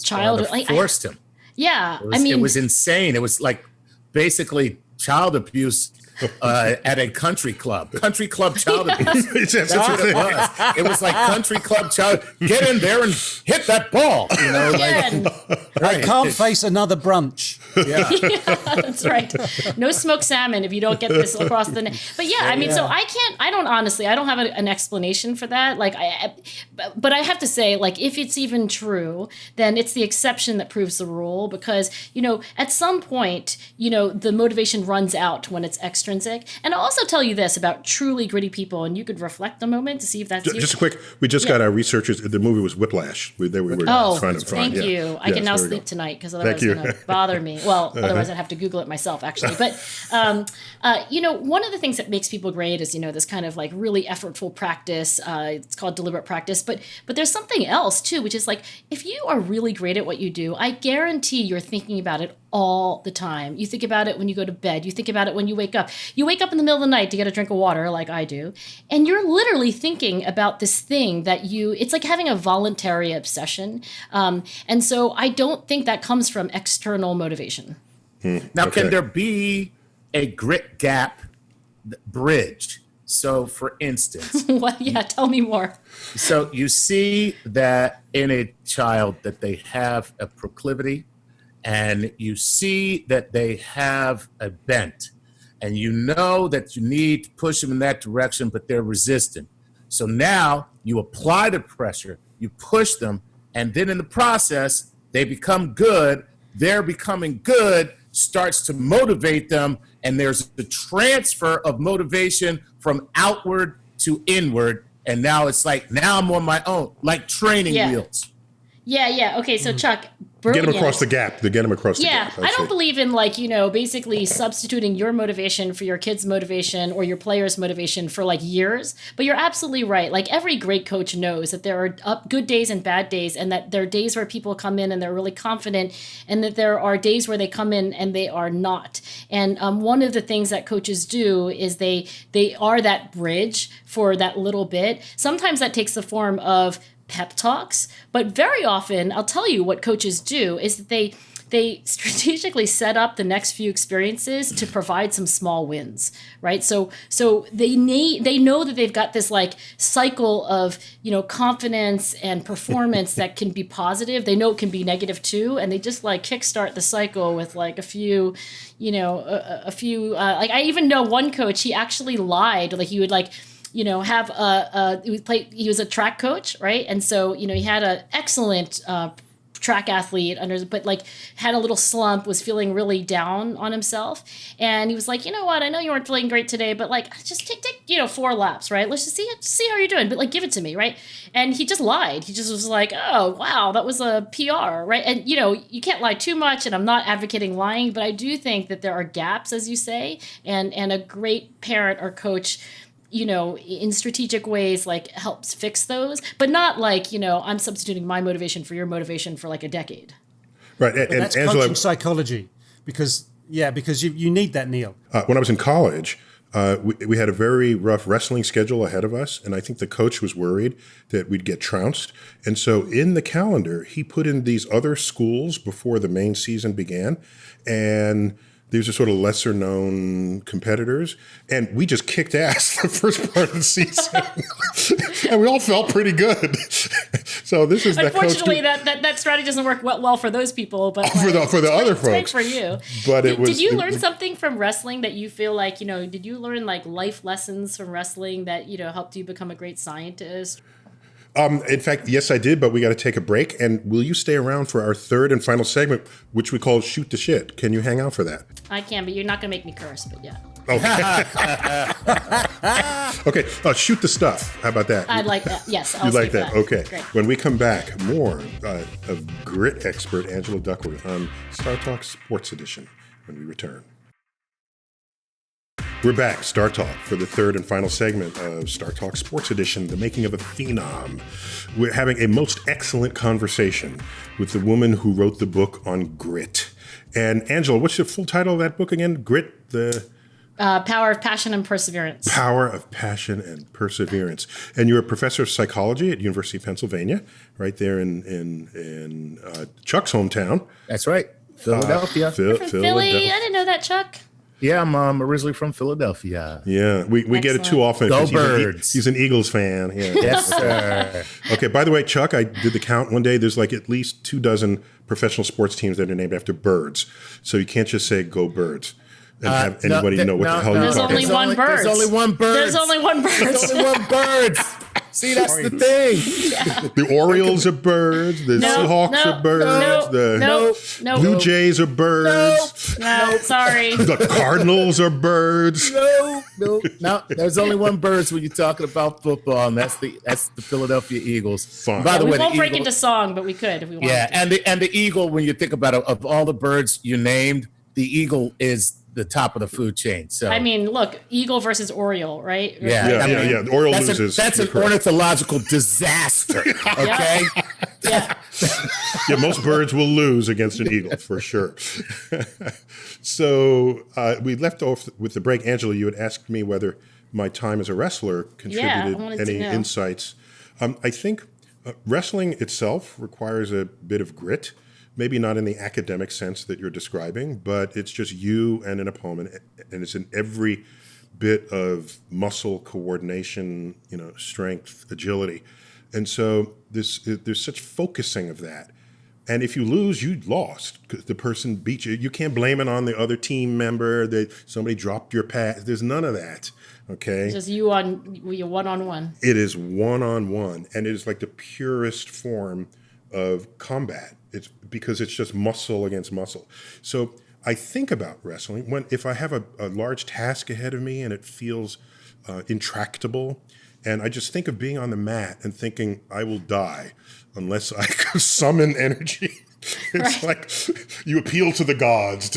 childhood. Forced him. Yeah. It was insane. It was like basically child abuse at a country club child abuse. That's what it was. It was like country club child. Get in there and hit that ball. I can't face another brunch. Yeah. Yeah, that's right. No smoked salmon if you don't get this across the net. But so I don't have an explanation for that. But I have to say, if it's even true, then it's the exception that proves the rule because, at some point, the motivation runs out when it's extrinsic. And I'll also tell you this about truly gritty people, and you could reflect a moment to see if that's you. Just a quick, we just got our researchers, the movie was Whiplash. We were trying to find. Thank you. I can now sleep tonight because otherwise it's going to bother me. Well, otherwise I'd have to Google it myself, actually. But, one of the things that makes people great is, this kind of like really effortful practice. It's called deliberate practice. But there's something else, too, which is like if you are really great at what you do, I guarantee you're thinking about it all the time. You think about it when you go to bed. You think about it when you wake up. You wake up in the middle of the night to get a drink of water like I do. And you're literally thinking about this thing that it's like having a voluntary obsession. And so I don't think that comes from external motivation. Now, can there be a grit gap bridge? So, for instance, tell me more. So you see that in a child that they have a proclivity, and you see that they have a bent, and you know that you need to push them in that direction, but they're resistant. So now you apply the pressure, you push them, and then in the process, they become good. Their becoming good starts to motivate them, and there's a transfer of motivation from outward to inward, and now it's like, now I'm on my own, like training wheels. Yeah. Okay, so Chuck, brilliant. Get them across the gap. Get them across the gap. Yeah, I don't believe in basically substituting your motivation for your kid's motivation or your player's motivation for years. But you're absolutely right. Like every great coach knows that there are good days and bad days, and that there are days where people come in and they're really confident, and that there are days where they come in and they are not. And one of the things that coaches do is they are that bridge for that little bit. Sometimes that takes the form of pep talks, but very often I'll tell you what coaches do is that they strategically set up the next few experiences to provide some small wins, right? So they know that they've got this cycle of confidence and performance that can be positive. They know it can be negative too, and they just kickstart the cycle with a few. I even know one coach, he actually lied. He would have he was a track coach, right? And so, he had an excellent track athlete but had a little slump, was feeling really down on himself. And he was like, you know what? I know you weren't feeling great today, but just take 4 laps, right? Let's just see how you're doing, but give it to me, right? And he just lied. He just was like, oh, wow, that was a PR, right? And, you can't lie too much, and I'm not advocating lying, but I do think that there are gaps, as you say, and a great parent or coach in strategic ways, helps fix those, but not I'm substituting my motivation for your motivation for a decade. Right. And that's Angela, coaching psychology because you need that, Neil. When I was in college, we had a very rough wrestling schedule ahead of us. And I think the coach was worried that we'd get trounced. And so in the calendar, he put in these other schools before the main season began. And These are sort of lesser known competitors. And we just kicked ass the first part of the season. And we all felt pretty good. So this is unfortunately that strategy doesn't work well for those people, but for the other folks. For you. But did you learn something from wrestling that you feel like, did you learn like life lessons from wrestling that, helped you become a great scientist? In fact, yes, I did, but we got to take a break. And will you stay around for our third and final segment, which we call Shoot the Shit? Can you hang out for that? I can, but you're not going to make me curse, but yeah. Okay. Okay, shoot the stuff. How about that? I'd like that. Yes, I'll You like that? Okay. Great. When we come back, more of grit expert Angela Duckworth on Star Talk Sports Edition when we return. We're back, Star Talk, for the third and final segment of Star Talk Sports Edition, The Making of a Phenom. We're having a most excellent conversation with the woman who wrote the book on grit. And Angela, what's the full title of that book again? Grit, the... Power of Passion and Perseverance. Power of Passion and Perseverance. And you're a professor of psychology at University of Pennsylvania, right there in Chuck's hometown. That's right, Philadelphia. Philly? I didn't know that, Chuck. Yeah, I'm originally from Philadelphia. Yeah, we get it too often. Go Birds. He's an Eagles fan. Yeah. Yes, sir. Okay, by the way, Chuck, I did the count one day. There's like at least 24 professional sports teams that are named after birds. So you can't just say Go Birds and have anybody know what the hell you're talking about. There's only one bird. There's only one bird. See, that's the thing. The Orioles are birds. The Seahawks are birds. The Blue Jays are birds. No, sorry. The Cardinals are birds. No. There's only one birds when you're talking about football, and that's the Philadelphia Eagles. Fine. By the way, we won't break into song, but we could if we wanted. Yeah, and the eagle. When you think about it, of all the birds you named, the eagle is the top of the food chain. So I mean, look, eagle versus Oriole, right? Yeah. The Oriole loses. That's an ornithological disaster. Okay. Yeah. Yeah, most birds will lose against an eagle for sure. So we left off with the break. Angela, you had asked me whether my time as a wrestler contributed any insights. I think wrestling itself requires a bit of grit. Maybe not in the academic sense that you're describing, but it's just you and an opponent, and it's in every bit of muscle coordination, strength, agility. And so there's such focusing of that. And if you lose, you lost because the person beat you. You can't blame it on the other team member that somebody dropped your pass. There's none of that. Okay. It's just you one-on-one. It is one-on-one, and it is like the purest form of combat. It's because it's just muscle against muscle. So I think about wrestling if I have a large task ahead of me and it feels intractable, and I just think of being on the mat and thinking I will die unless I summon energy. It's like you appeal to the gods.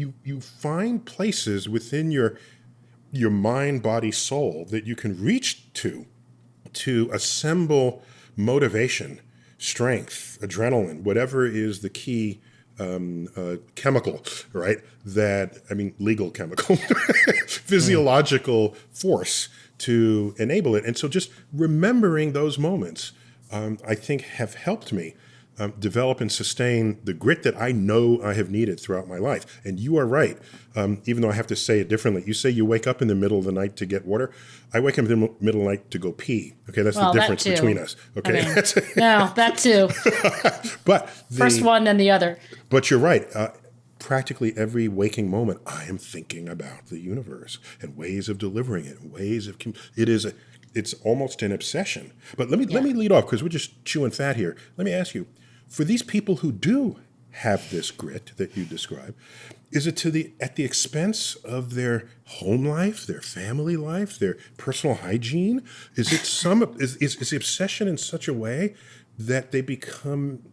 You find places within your mind, body, soul that you can reach to assemble motivation, strength, adrenaline, whatever is the key chemical, right? Legal chemical, physiological force to enable it. And so just remembering those moments, I think have helped me develop and sustain the grit that I know I have needed throughout my life. And you are right, even though I have to say it differently. You say you wake up in the middle of the night to get water. I wake up in the middle of the night to go pee. Okay, that's the difference between us. Okay, that too. But first one, then the other. But you're right. Practically every waking moment, I am thinking about the universe and ways of delivering it, ways of it's almost an obsession. But let me lead off because we're just chewing fat here. Let me ask you, for these people who do have this grit that you describe, is it at the expense of their home life, their family life, their personal hygiene? Is it is the obsession in such a way that they become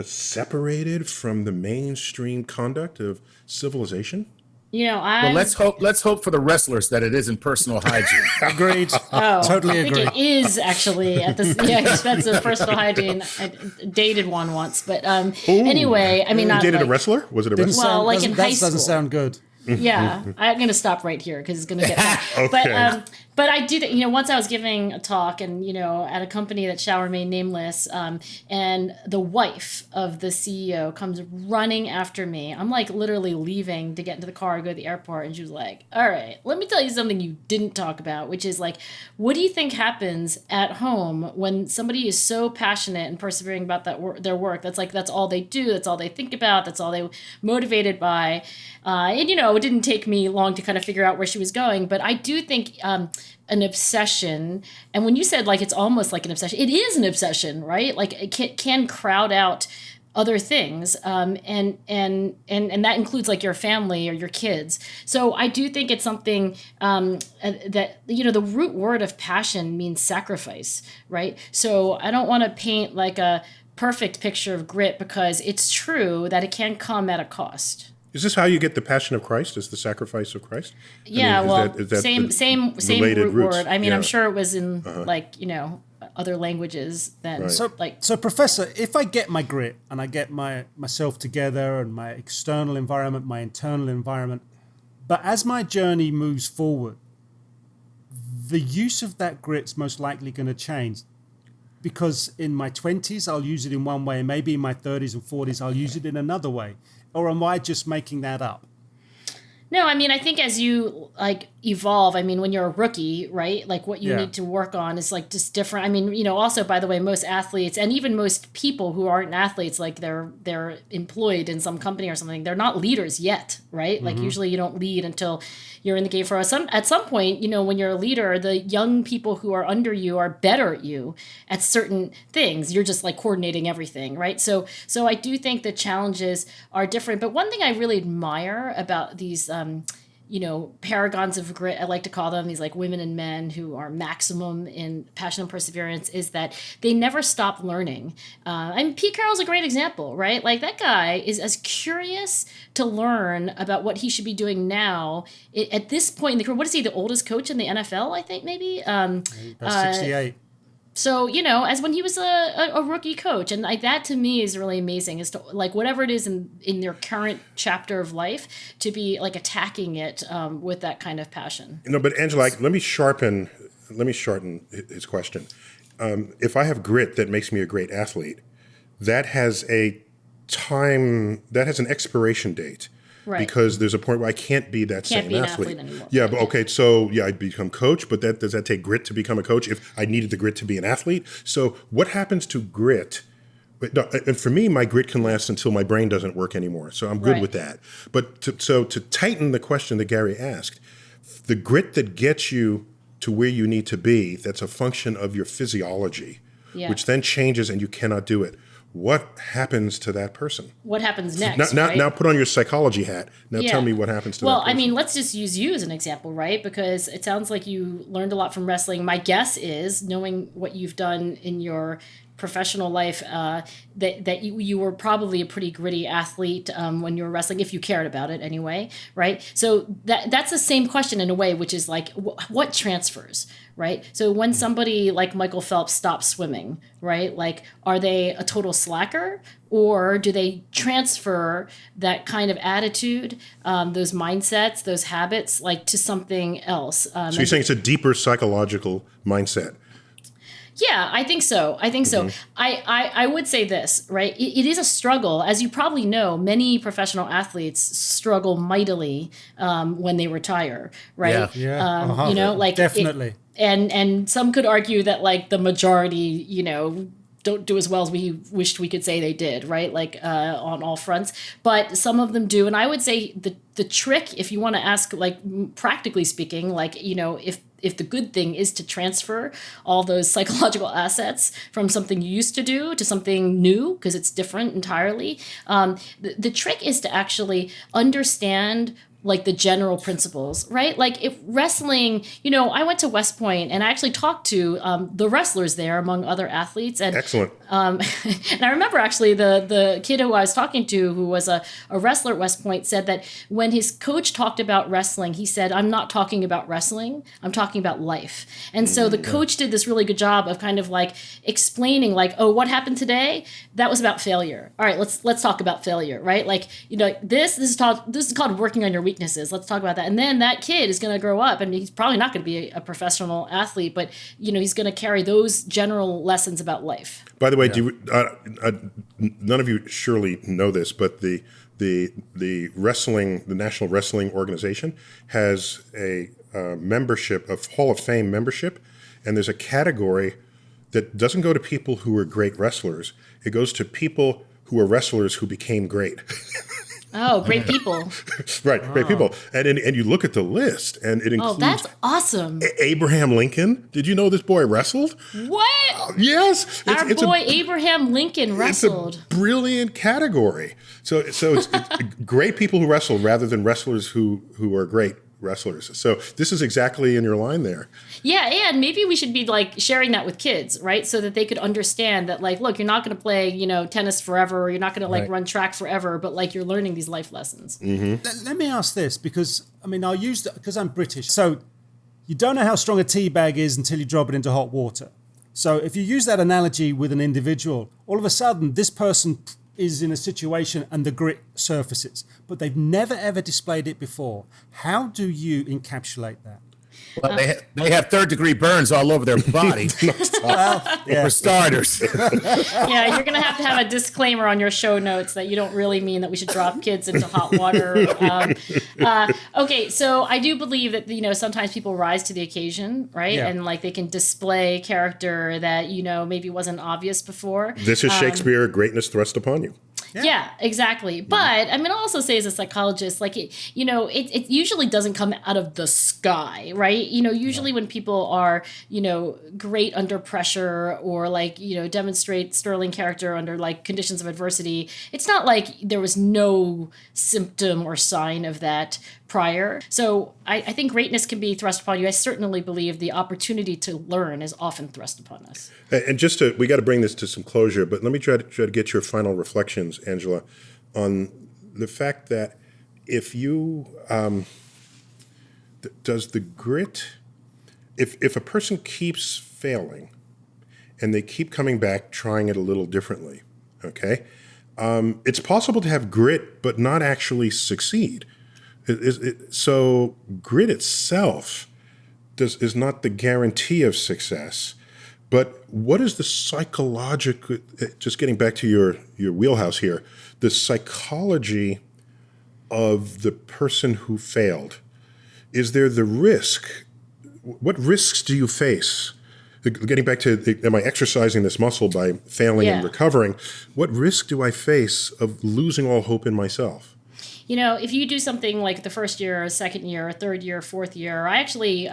separated from the mainstream conduct of civilization? Well, let's hope for the wrestlers that it isn't personal hygiene. Agreed. Totally agree. I think it is actually at the expense of personal hygiene. I dated one once, but anyway, you dated a wrestler? Was it a wrestler? Well, like in high school. That doesn't sound good. Yeah, I'm going to stop right here because it's going to get bad. Okay. But I do, once I was giving a talk and, at a company that shall remain nameless, and the wife of the CEO comes running after me. I'm like literally leaving to get into the car and go to the airport. And she was like, all right, let me tell you something you didn't talk about, which is like, what do you think happens at home when somebody is so passionate and persevering about their work? That's all they do. That's all they think about. That's all they're motivated by. And, it didn't take me long to kind of figure out where she was going. But I do think an obsession, and when you said like it's almost like an obsession, it is an obsession, right? Like it can crowd out other things, and that includes like your family or your kids. So I do think it's something that the root word of passion means sacrifice, right? So I don't want to paint like a perfect picture of grit, because it's true that it can come at a cost. Is this how you get the passion of Christ? Is the sacrifice of Christ? Yeah, is that same root roots? word. I mean, Yeah. I'm sure it was in other languages than Right. So, Professor, if I get my grit and I get myself together and my external environment, my internal environment, but as my journey moves forward, the use of that grit's most likely going to change. Because in my 20s, I'll use it in one way. Maybe in my 30s and 40s, I'll use it in another way. Or am I just making that up? No, I mean, I think as you like evolve, I mean, when you're a rookie, right? Like what you need to work on is like just different. I mean, also, by the way, most athletes and even most people who aren't athletes, like they're employed in some company or something, they're not leaders yet, right? Like usually you don't lead until you're in the game for at some point, when you're a leader, the young people who are under you are better at you at certain things. You're just like coordinating everything, right? So I do think the challenges are different. But one thing I really admire about these paragons of grit, I like to call them, these like women and men who are maximum in passion and perseverance, is that they never stop learning. And Pete Carroll's a great example, right? Like that guy is as curious to learn about what he should be doing now at this point in the career. What is he, the oldest coach in the NFL, I think maybe? 68. So, as when he was a rookie coach, and like that to me is really amazing, is to like whatever it is in their current chapter of life, to be like attacking it with that kind of passion. But Angela, let me shorten his question. If I have grit that makes me a great athlete, that has an expiration date. Right. Because there's a point where I can't be that same athlete anymore. Yeah, but okay, so I become coach, but does that take grit to become a coach if I needed the grit to be an athlete? So what happens to grit? And for me, my grit can last until my brain doesn't work anymore. So I'm good with that. But to tighten the question that Gary asked, the grit that gets you to where you need to be, that's a function of your physiology, which then changes and you cannot do it. What happens to that person? What happens next? Now put on your psychology hat. Now tell me what happens to that person. Well, I mean, let's just use you as an example, right? Because it sounds like you learned a lot from wrestling. My guess is, knowing what you've done in your professional life, that you were probably a pretty gritty athlete when you were wrestling, if you cared about it anyway, right? So that's the same question in a way, which is like, what transfers, right? So when somebody like Michael Phelps stops swimming, right? Like, are they a total slacker, or do they transfer that kind of attitude, those mindsets, those habits, like to something else? So you're saying it's a deeper psychological mindset? Yeah, I think so. I would say this, right? It is a struggle. As you probably know, many professional athletes struggle mightily when they retire, right? Yeah. Definitely. And some could argue that like the majority, don't do as well as we wished we could say they did, right? Like on all fronts. But some of them do. And I would say the trick, if you want to ask, like practically speaking, like, if the good thing is to transfer all those psychological assets from something you used to do to something new, because it's different entirely, the trick is to actually understand like the general principles, right? Like if wrestling, I went to West Point and I actually talked to the wrestlers there, among other athletes. And excellent. And I remember actually the kid who I was talking to, who was a wrestler at West Point, said that when his coach talked about wrestling, he said, "I'm not talking about wrestling, I'm talking about life." And so the coach did this really good job of kind of like explaining like, oh, what happened today? That was about failure. All right, let's talk about failure, right? Like, this is called working on your weakness. weaknesses. Let's talk about that. And then that kid is going to grow up, and he's probably not going to be a professional athlete, but he's going to carry those general lessons about life. By the way, none of you surely know this, but the National Wrestling Organization has a membership, a Hall of Fame membership, and there's a category that doesn't go to people who are great wrestlers. It goes to people who are wrestlers who became great. Oh, great people. Right, great people. And you look at the list, and it includes... Oh, that's awesome. Abraham Lincoln. Did you know this boy wrestled? What? Yes. Our boy Abraham Lincoln wrestled. It's a brilliant category. So it's great people who wrestle rather than wrestlers who are great wrestlers. So this is exactly in your line there. Yeah, and maybe we should be like sharing that with kids, right? So that they could understand that, like, look, you're not going to play, tennis forever, or you're not going to run track forever, but like you're learning these life lessons. Mm-hmm. Let me ask this, because I'll use that because I'm British. So you don't know how strong a tea bag is until you drop it into hot water. So if you use that analogy with an individual, all of a sudden this person is in a situation and the grit surfaces, but they've never ever displayed it before. How do you encapsulate that? Well, they have third-degree burns all over their body. For starters. Yeah, you're going to have a disclaimer on your show notes that you don't really mean that we should drop kids into hot water. Okay, so I do believe that, sometimes people rise to the occasion, right? Yeah. And like they can display character that, maybe wasn't obvious before. This is Shakespeare, greatness thrust upon you. Yeah, exactly. But I'll also say as a psychologist, like it usually doesn't come out of the sky, right? Usually when people are, great under pressure or demonstrate sterling character under like conditions of adversity, it's not like there was no symptom or sign of that prior. So I think greatness can be thrust upon you. I certainly believe the opportunity to learn is often thrust upon us. And we got to bring this to some closure, but let me try to get your final reflections, Angela, on the fact that if you, does the grit, if a person keeps failing and they keep coming back, trying it a little differently, okay, it's possible to have grit but not actually succeed. So grit itself is not the guarantee of success. But what is the psychological, just getting back to your wheelhouse here, the psychology of the person who failed? Is there the risk? What risks do you face? Getting back to, am I exercising this muscle by failing and recovering? What risk do I face of losing all hope in myself? If you do something like the first year, or second year, or third year, fourth year, I actually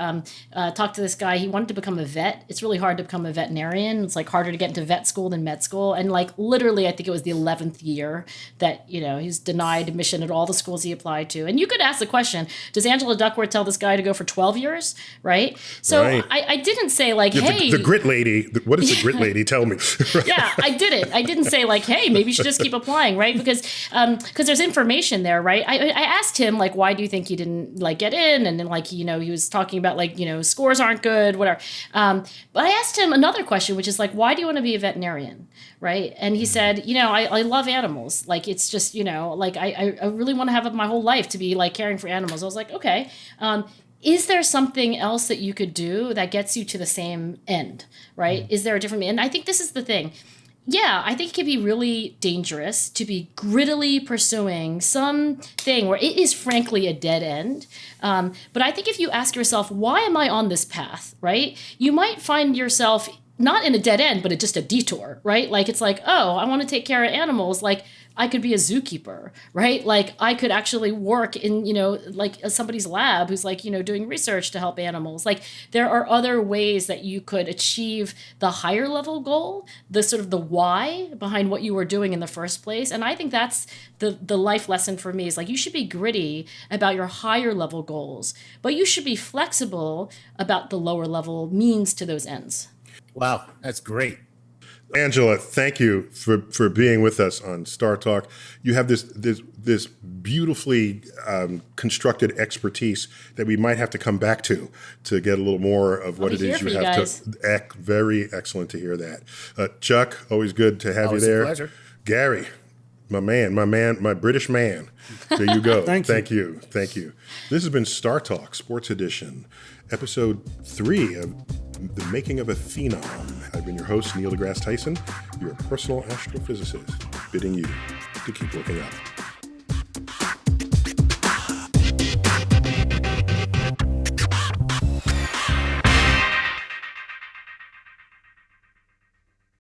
talked to this guy. He wanted to become a vet. It's really hard to become a veterinarian. It's like harder to get into vet school than med school. And like literally, I think it was the 11th year that, he's denied admission at all the schools he applied to. And you could ask the question, does Angela Duckworth tell this guy to go for 12 years? Right? So right. I didn't say like, hey. The grit lady, what is the grit lady? Tell me. Right. Yeah, I didn't. I didn't say like, hey, maybe you should just keep applying, right? Because there's information there, right? I asked him, like, why do you think he didn't, like, get in? And then, like, he was talking about, like, scores aren't good, whatever. But I asked him another question, which is, like, why do you want to be a veterinarian, right? And he said, I love animals. Like, it's just, like, I really want to have my whole life to be, like, caring for animals. I was like, okay. Is there something else that you could do that gets you to the same end, right? Is there a different... And I think this is the thing. Yeah, I think it can be really dangerous to be grittily pursuing something where it is frankly a dead end. But I think if you ask yourself, why am I on this path, right? You might find yourself not in a dead end, but just a detour, right? Like, it's like, oh, I want to take care of animals. Like, I could be a zookeeper, right? Like, I could actually work in, like somebody's lab who's like, doing research to help animals. Like, there are other ways that you could achieve the higher level goal, the sort of the why behind what you were doing in the first place. And I think that's the life lesson for me is like, you should be gritty about your higher level goals, but you should be flexible about the lower level means to those ends. Wow, that's great. Angela, thank you for being with us on Star Talk. You have this beautifully constructed expertise that we might have to come back to get a little more of what it is you have guys. Very excellent to hear that. Chuck, always good to have always you there. A pleasure. Gary, my British man. There you go. Thank you. Thank you. This has been Star Talk Sports Edition, episode 3 of The Making of a Phenom. I've been your host, Neil deGrasse Tyson, your personal astrophysicist, bidding you to keep looking up.